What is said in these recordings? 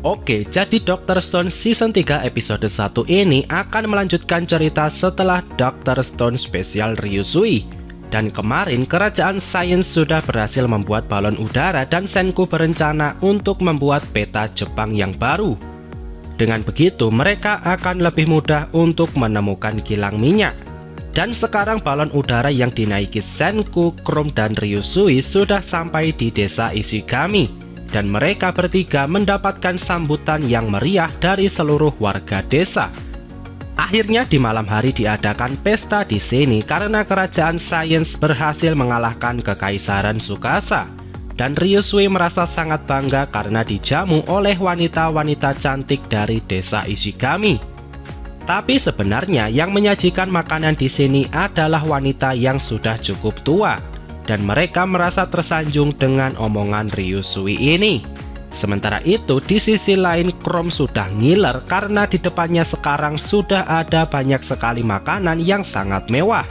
Oke, jadi Dr. Stone Season 3 episode 1 ini akan melanjutkan cerita setelah Dr. Stone spesial Ryusui. Dan kemarin kerajaan sains sudah berhasil membuat balon udara dan Senku berencana untuk membuat peta Jepang yang baru. Dengan begitu mereka akan lebih mudah untuk menemukan kilang minyak. Dan sekarang balon udara yang dinaiki Senku, Chrome, dan Ryusui sudah sampai di desa Ishigami. Dan mereka bertiga mendapatkan sambutan yang meriah dari seluruh warga desa. Akhirnya di malam hari diadakan pesta di sini karena kerajaan sains berhasil mengalahkan kekaisaran Tsukasa. Dan Ryusui merasa sangat bangga karena dijamu oleh wanita-wanita cantik dari desa Ishigami. Tapi sebenarnya yang menyajikan makanan di sini adalah wanita yang sudah cukup tua. Dan mereka merasa tersanjung dengan omongan Ryusui ini. Sementara itu di sisi lain Chrome sudah ngiler karena di depannya sekarang sudah ada banyak sekali makanan yang sangat mewah.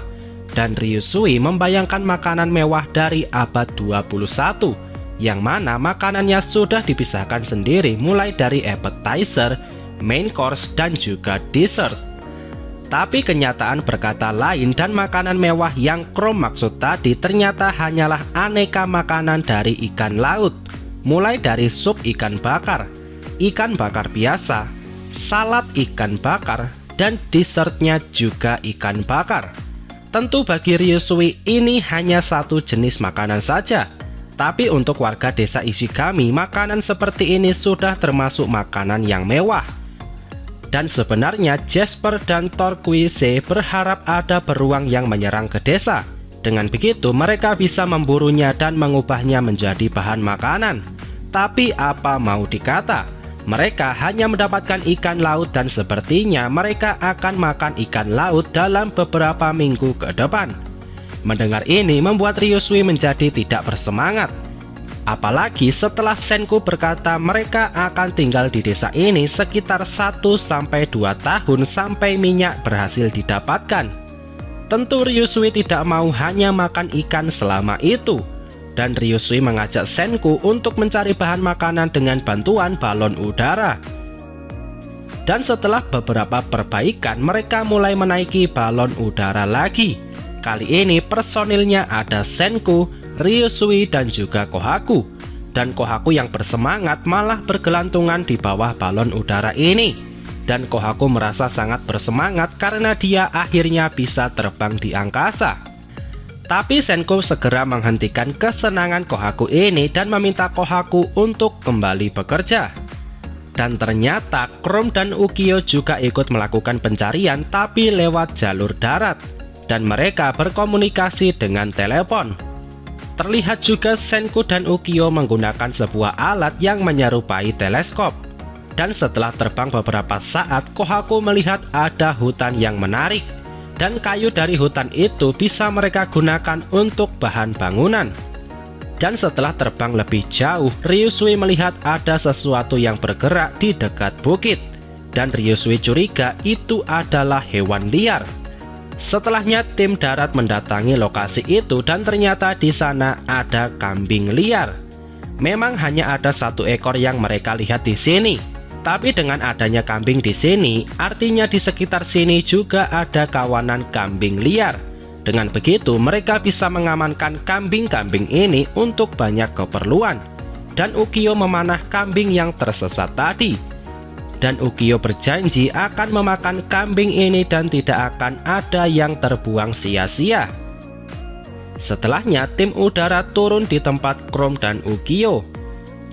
Dan Ryusui membayangkan makanan mewah dari abad 21, yang mana makanannya sudah dipisahkan sendiri mulai dari appetizer, main course, dan juga dessert. Tapi kenyataan berkata lain dan makanan mewah yang Chrome maksud tadi ternyata hanyalah aneka makanan dari ikan laut. Mulai dari sup ikan bakar biasa, salad ikan bakar, dan dessertnya juga ikan bakar. Tentu bagi Ryusui ini hanya satu jenis makanan saja. Tapi untuk warga desa Ishigami, makanan seperti ini sudah termasuk makanan yang mewah. Dan sebenarnya Jasper dan Turquoise berharap ada beruang yang menyerang ke desa. Dengan begitu mereka bisa memburunya dan mengubahnya menjadi bahan makanan. Tapi apa mau dikata, mereka hanya mendapatkan ikan laut dan sepertinya mereka akan makan ikan laut dalam beberapa minggu ke depan. Mendengar ini membuat Ryusui menjadi tidak bersemangat. Apalagi setelah Senku berkata mereka akan tinggal di desa ini sekitar 1-2 tahun sampai minyak berhasil didapatkan. Tentu Ryusui tidak mau hanya makan ikan selama itu. Dan Ryusui mengajak Senku untuk mencari bahan makanan dengan bantuan balon udara. Dan setelah beberapa perbaikan mereka mulai menaiki balon udara lagi. Kali ini personilnya ada Senku, Ryusui, dan juga Kohaku. Dan Kohaku yang bersemangat malah bergelantungan di bawah balon udara ini. Dan Kohaku merasa sangat bersemangat karena dia akhirnya bisa terbang di angkasa. Tapi Senku segera menghentikan kesenangan Kohaku ini dan meminta Kohaku untuk kembali bekerja. Dan ternyata Chrome dan Ukyo juga ikut melakukan pencarian tapi lewat jalur darat. Dan mereka berkomunikasi dengan telepon. Terlihat juga Senku dan Ukyo menggunakan sebuah alat yang menyerupai teleskop. Dan setelah terbang beberapa saat, Kohaku melihat ada hutan yang menarik. Dan kayu dari hutan itu bisa mereka gunakan untuk bahan bangunan. Dan setelah terbang lebih jauh, Ryusui melihat ada sesuatu yang bergerak di dekat bukit. Dan Ryusui curiga itu adalah hewan liar. Setelahnya tim darat mendatangi lokasi itu dan ternyata di sana ada kambing liar. Memang hanya ada satu ekor yang mereka lihat di sini. Tapi dengan adanya kambing di sini, artinya di sekitar sini juga ada kawanan kambing liar. Dengan begitu mereka bisa mengamankan kambing-kambing ini untuk banyak keperluan. Dan Ukyo memanah kambing yang tersesat tadi. Dan Ukyo berjanji akan memakan kambing ini dan tidak akan ada yang terbuang sia-sia. Setelahnya tim udara turun di tempat Chrome dan Ukyo.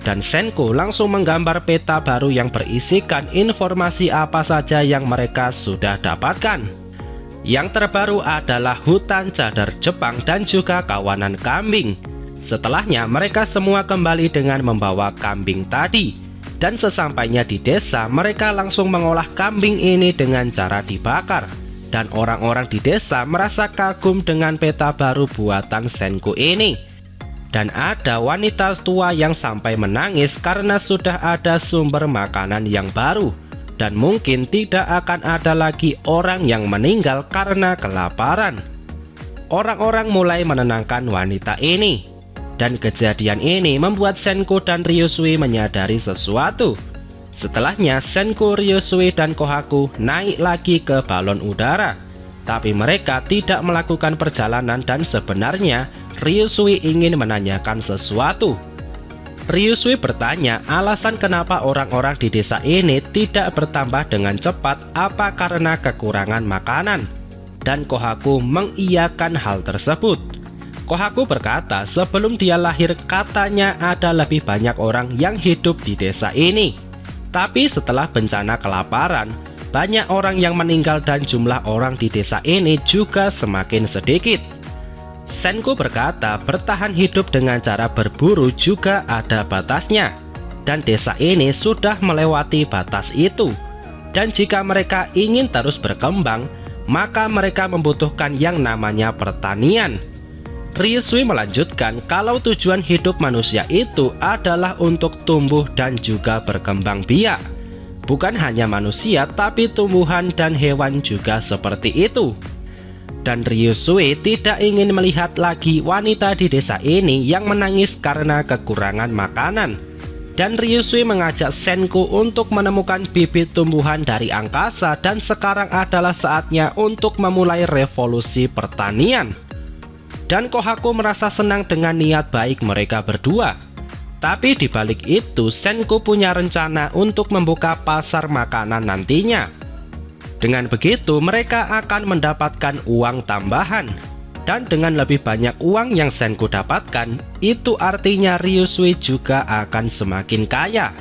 Dan Senku langsung menggambar peta baru yang berisikan informasi apa saja yang mereka sudah dapatkan. Yang terbaru adalah hutan cadar Jepang dan juga kawanan kambing. Setelahnya mereka semua kembali dengan membawa kambing tadi. Dan sesampainya di desa, mereka langsung mengolah kambing ini dengan cara dibakar. Dan orang-orang di desa merasa kagum dengan peta baru buatan Senku ini. Dan ada wanita tua yang sampai menangis karena sudah ada sumber makanan yang baru. Dan mungkin tidak akan ada lagi orang yang meninggal karena kelaparan. Orang-orang mulai menenangkan wanita ini. Dan kejadian ini membuat Senku dan Ryusui menyadari sesuatu. Setelahnya Senku, Ryusui, dan Kohaku naik lagi ke balon udara. Tapi mereka tidak melakukan perjalanan dan sebenarnya Ryusui ingin menanyakan sesuatu. Ryusui bertanya alasan kenapa orang-orang di desa ini tidak bertambah dengan cepat, apa karena kekurangan makanan. Dan Kohaku mengiyakan hal tersebut. Kohaku berkata sebelum dia lahir katanya ada lebih banyak orang yang hidup di desa ini. Tapi setelah bencana kelaparan, banyak orang yang meninggal dan jumlah orang di desa ini juga semakin sedikit. Senku berkata bertahan hidup dengan cara berburu juga ada batasnya. Dan desa ini sudah melewati batas itu. Dan jika mereka ingin terus berkembang, maka mereka membutuhkan yang namanya pertanian. Ryusui melanjutkan kalau tujuan hidup manusia itu adalah untuk tumbuh dan juga berkembang biak. Bukan hanya manusia, tapi tumbuhan dan hewan juga seperti itu. Dan Ryusui tidak ingin melihat lagi wanita di desa ini yang menangis karena kekurangan makanan. Dan Ryusui mengajak Senku untuk menemukan bibit tumbuhan dari angkasa dan sekarang adalah saatnya untuk memulai revolusi pertanian. Dan Kohaku merasa senang dengan niat baik mereka berdua. Tapi di balik itu Senku punya rencana untuk membuka pasar makanan nantinya. Dengan begitu mereka akan mendapatkan uang tambahan. Dan dengan lebih banyak uang yang Senku dapatkan, itu artinya Ryusui juga akan semakin kaya.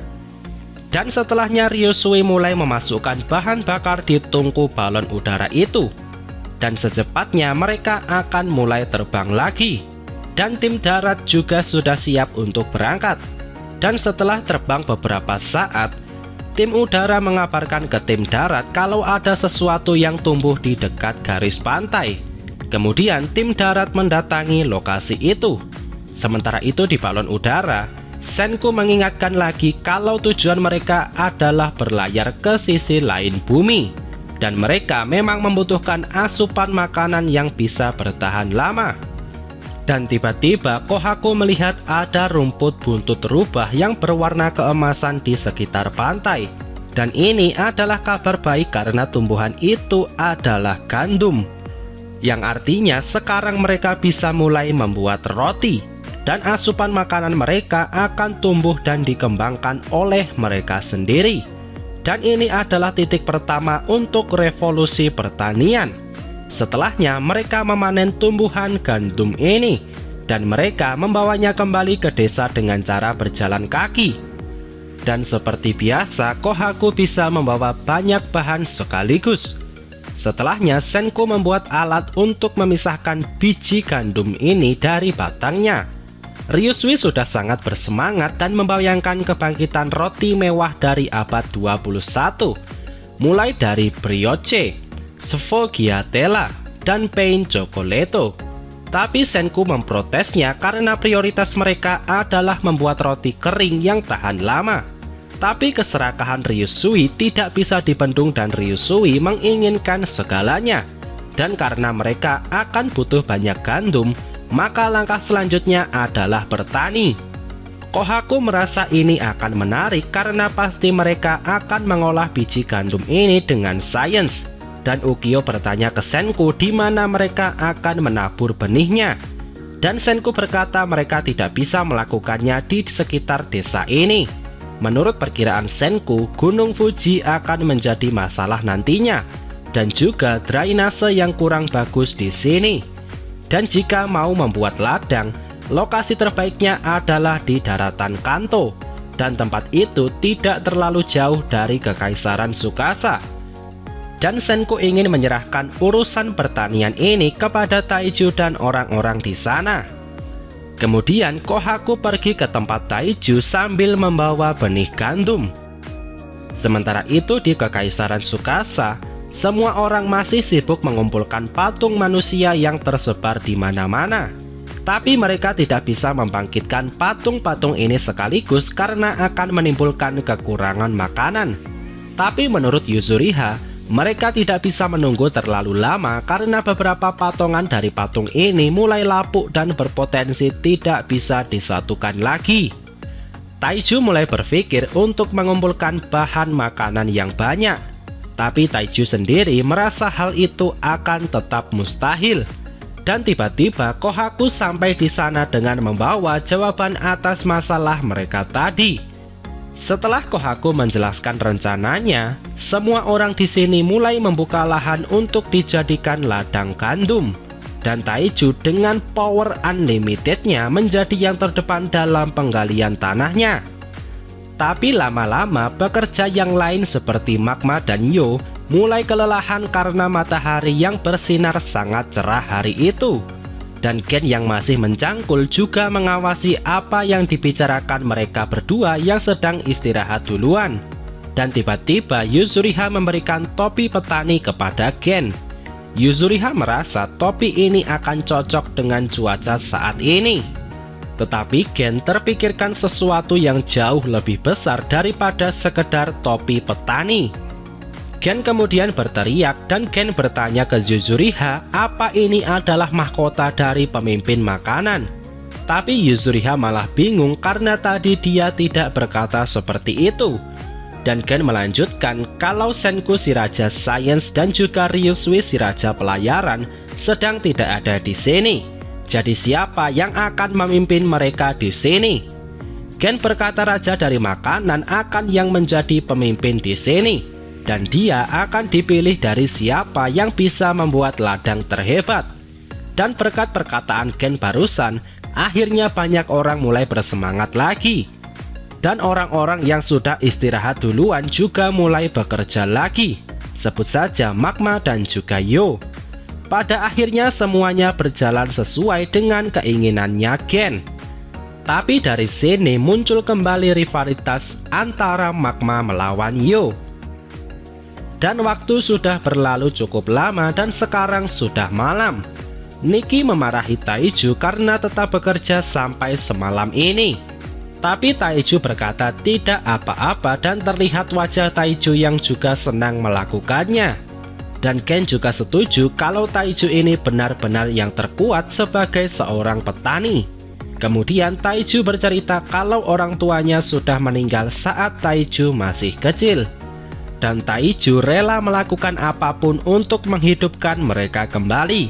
Dan setelahnya Ryusui mulai memasukkan bahan bakar di tungku balon udara itu. Dan secepatnya mereka akan mulai terbang lagi. Dan tim darat juga sudah siap untuk berangkat. Dan setelah terbang beberapa saat, tim udara mengabarkan ke tim darat kalau ada sesuatu yang tumbuh di dekat garis pantai. Kemudian tim darat mendatangi lokasi itu. Sementara itu di balon udara, Senku mengingatkan lagi kalau tujuan mereka adalah berlayar ke sisi lain bumi. Dan mereka memang membutuhkan asupan makanan yang bisa bertahan lama. Dan tiba-tiba Kohaku melihat ada rumput buntut rubah yang berwarna keemasan di sekitar pantai. Dan ini adalah kabar baik karena tumbuhan itu adalah gandum. Yang artinya sekarang mereka bisa mulai membuat roti. Dan asupan makanan mereka akan tumbuh dan dikembangkan oleh mereka sendiri. Dan ini adalah titik pertama untuk revolusi pertanian. Setelahnya mereka memanen tumbuhan gandum ini. Dan mereka membawanya kembali ke desa dengan cara berjalan kaki. Dan seperti biasa Kohaku bisa membawa banyak bahan sekaligus. Setelahnya Senku membuat alat untuk memisahkan biji gandum ini dari batangnya. Ryusui sudah sangat bersemangat dan membayangkan kebangkitan roti mewah dari abad 21. Mulai dari brioche, sfogliatella, dan pain cioccolato. Tapi Senku memprotesnya karena prioritas mereka adalah membuat roti kering yang tahan lama. Tapi keserakahan Ryusui tidak bisa dibendung dan Ryusui menginginkan segalanya. Dan karena mereka akan butuh banyak gandum, maka langkah selanjutnya adalah bertani. Kohaku merasa ini akan menarik karena pasti mereka akan mengolah biji gandum ini dengan sains. Dan Ukyo bertanya ke Senku di mana mereka akan menabur benihnya. Dan Senku berkata mereka tidak bisa melakukannya di sekitar desa ini. Menurut perkiraan Senku, Gunung Fuji akan menjadi masalah nantinya. Dan juga drainase yang kurang bagus di sini. Dan jika mau membuat ladang, lokasi terbaiknya adalah di daratan Kanto. Dan tempat itu tidak terlalu jauh dari Kekaisaran Tsukasa. Dan Senku ingin menyerahkan urusan pertanian ini kepada Taiju dan orang-orang di sana. Kemudian Kohaku pergi ke tempat Taiju sambil membawa benih gandum. Sementara itu di Kekaisaran Tsukasa, semua orang masih sibuk mengumpulkan patung manusia yang tersebar di mana-mana. Tapi mereka tidak bisa membangkitkan patung-patung ini sekaligus karena akan menimbulkan kekurangan makanan. Tapi menurut Yuzuriha, mereka tidak bisa menunggu terlalu lama karena beberapa patungan dari patung ini mulai lapuk dan berpotensi tidak bisa disatukan lagi. Taiju mulai berpikir untuk mengumpulkan bahan makanan yang banyak. Tapi Taiju sendiri merasa hal itu akan tetap mustahil. Dan tiba-tiba Kohaku sampai di sana dengan membawa jawaban atas masalah mereka tadi. Setelah Kohaku menjelaskan rencananya, semua orang di sini mulai membuka lahan untuk dijadikan ladang gandum. Dan Taiju dengan power unlimitednya menjadi yang terdepan dalam penggalian tanahnya. Tapi lama-lama pekerja yang lain seperti Magma dan Yo mulai kelelahan karena matahari yang bersinar sangat cerah hari itu. Dan Gen yang masih mencangkul juga mengawasi apa yang dibicarakan mereka berdua yang sedang istirahat duluan. Dan tiba-tiba Yuzuriha memberikan topi petani kepada Gen. Yuzuriha merasa topi ini akan cocok dengan cuaca saat ini. Tetapi Gen terpikirkan sesuatu yang jauh lebih besar daripada sekedar topi petani. Gen kemudian berteriak dan Gen bertanya ke Yuzuriha apa ini adalah mahkota dari pemimpin makanan. Tapi Yuzuriha malah bingung karena tadi dia tidak berkata seperti itu. Dan Gen melanjutkan kalau Senku si Raja Sains dan juga Ryusui si Raja Pelayaran sedang tidak ada di sini. Jadi siapa yang akan memimpin mereka di sini? Gen berkata Raja dari Makanan akan yang menjadi pemimpin di sini. Dan dia akan dipilih dari siapa yang bisa membuat ladang terhebat. Dan berkat perkataan Gen barusan, akhirnya banyak orang mulai bersemangat lagi. Dan orang-orang yang sudah istirahat duluan juga mulai bekerja lagi. Sebut saja Magma dan juga Yo. Pada akhirnya semuanya berjalan sesuai dengan keinginannya Gen. Tapi dari sini muncul kembali rivalitas antara Magma melawan Yo. Dan waktu sudah berlalu cukup lama dan sekarang sudah malam. Nikki memarahi Taiju karena tetap bekerja sampai semalam ini. Tapi Taiju berkata tidak apa-apa dan terlihat wajah Taiju yang juga senang melakukannya. Dan Gen juga setuju kalau Taiju ini benar-benar yang terkuat sebagai seorang petani. Kemudian Taiju bercerita kalau orang tuanya sudah meninggal saat Taiju masih kecil. Dan Taiju rela melakukan apapun untuk menghidupkan mereka kembali.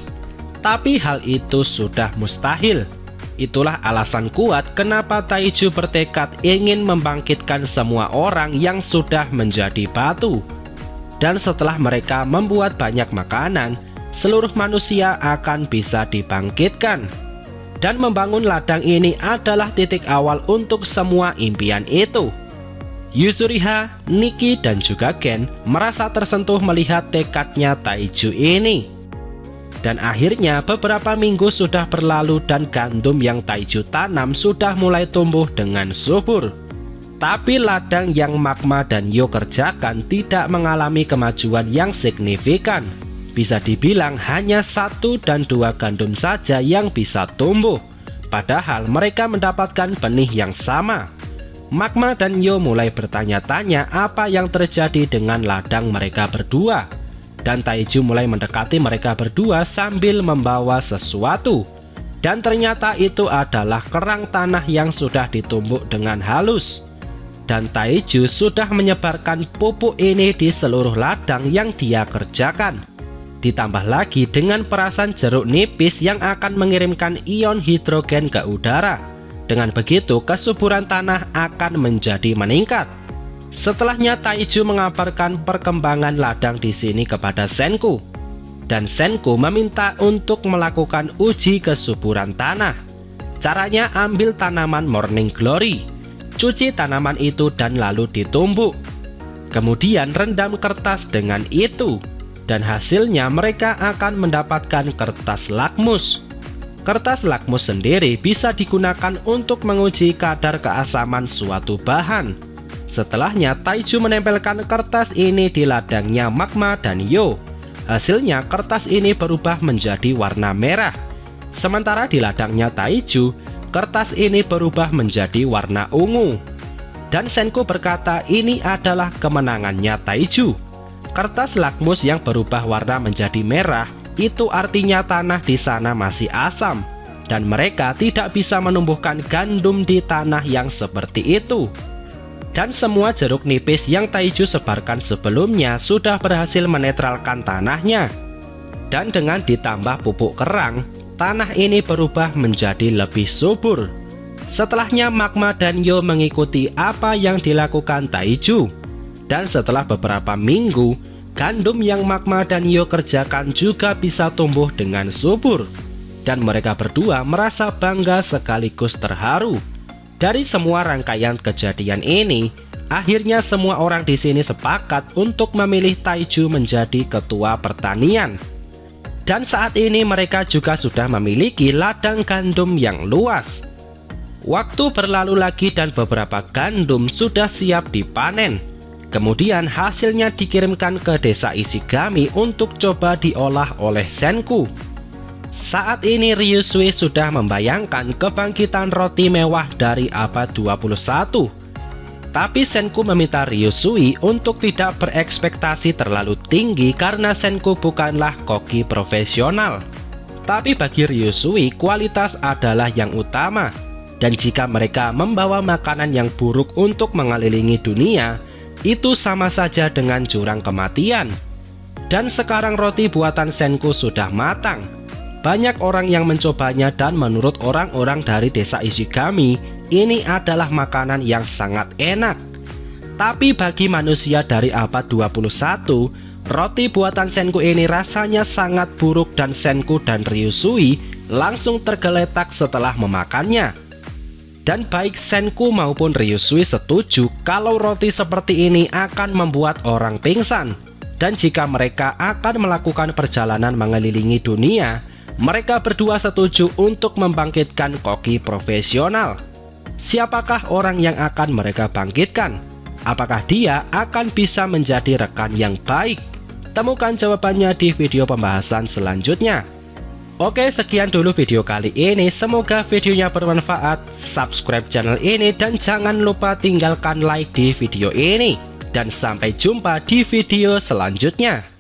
Tapi hal itu sudah mustahil. Itulah alasan kuat kenapa Taiju bertekad ingin membangkitkan semua orang yang sudah menjadi batu. Dan setelah mereka membuat banyak makanan, seluruh manusia akan bisa dibangkitkan. Dan membangun ladang ini adalah titik awal untuk semua impian itu. Yuzuriha, Nikki, dan juga Gen merasa tersentuh melihat tekadnya Taiju ini. Dan akhirnya beberapa minggu sudah berlalu dan gandum yang Taiju tanam sudah mulai tumbuh dengan subur. Tapi ladang yang Magma dan Yo kerjakan tidak mengalami kemajuan yang signifikan. Bisa dibilang hanya 1 dan 2 gandum saja yang bisa tumbuh. Padahal mereka mendapatkan benih yang sama. Magma dan Yo mulai bertanya-tanya apa yang terjadi dengan ladang mereka berdua. Dan Taiju mulai mendekati mereka berdua sambil membawa sesuatu. Dan ternyata itu adalah kerang tanah yang sudah ditumbuk dengan halus. Dan Taiju sudah menyebarkan pupuk ini di seluruh ladang yang dia kerjakan. Ditambah lagi dengan perasan jeruk nipis yang akan mengirimkan ion hidrogen ke udara. Dengan begitu kesuburan tanah akan menjadi meningkat. Setelahnya Taiju mengabarkan perkembangan ladang di sini kepada Senku. Dan Senku meminta untuk melakukan uji kesuburan tanah. Caranya ambil tanaman Morning Glory, cuci tanaman itu dan lalu ditumbuk. Kemudian rendam kertas dengan itu. Dan hasilnya mereka akan mendapatkan kertas lakmus. Kertas lakmus sendiri bisa digunakan untuk menguji kadar keasaman suatu bahan. Setelahnya Taiju menempelkan kertas ini di ladangnya Magma dan Yo. Hasilnya kertas ini berubah menjadi warna merah. Sementara di ladangnya Taiju, kertas ini berubah menjadi warna ungu. Dan Senku berkata ini adalah kemenangannya Taiju. Kertas lakmus yang berubah warna menjadi merah itu artinya tanah di sana masih asam. dan mereka tidak bisa menumbuhkan gandum di tanah yang seperti itu. Dan semua jeruk nipis yang Taiju sebarkan sebelumnya sudah berhasil menetralkan tanahnya. Dan dengan ditambah pupuk kerang, tanah ini berubah menjadi lebih subur. Setelahnya Magma dan Yo mengikuti apa yang dilakukan Taiju. Dan setelah beberapa minggu, gandum yang Magma dan Yo kerjakan juga bisa tumbuh dengan subur. Dan mereka berdua merasa bangga sekaligus terharu. Dari semua rangkaian kejadian ini, akhirnya semua orang di sini sepakat untuk memilih Taiju menjadi ketua pertanian. Dan saat ini mereka juga sudah memiliki ladang gandum yang luas. Waktu berlalu lagi dan beberapa gandum sudah siap dipanen. Kemudian hasilnya dikirimkan ke desa Ishigami untuk coba diolah oleh Senku. Saat ini Ryusui sudah membayangkan kebangkitan roti mewah dari abad 21. Tapi Senku meminta Ryusui untuk tidak berekspektasi terlalu tinggi karena Senku bukanlah koki profesional. Tapi bagi Ryusui kualitas adalah yang utama. Dan jika mereka membawa makanan yang buruk untuk mengelilingi dunia, itu sama saja dengan jurang kematian. Dan sekarang roti buatan Senku sudah matang. Banyak orang yang mencobanya dan menurut orang-orang dari desa Ishigami, ini adalah makanan yang sangat enak. Tapi bagi manusia dari abad 21, roti buatan Senku ini rasanya sangat buruk dan Senku dan Ryusui langsung tergeletak setelah memakannya. Dan baik Senku maupun Ryusui setuju kalau roti seperti ini akan membuat orang pingsan. Dan jika mereka akan melakukan perjalanan mengelilingi dunia, mereka berdua setuju untuk membangkitkan koki profesional. Siapakah orang yang akan mereka bangkitkan? Apakah dia akan bisa menjadi rekan yang baik? Temukan jawabannya di video pembahasan selanjutnya. Oke, sekian dulu video kali ini. Semoga videonya bermanfaat. Subscribe channel ini dan jangan lupa tinggalkan like di video ini. Dan sampai jumpa di video selanjutnya.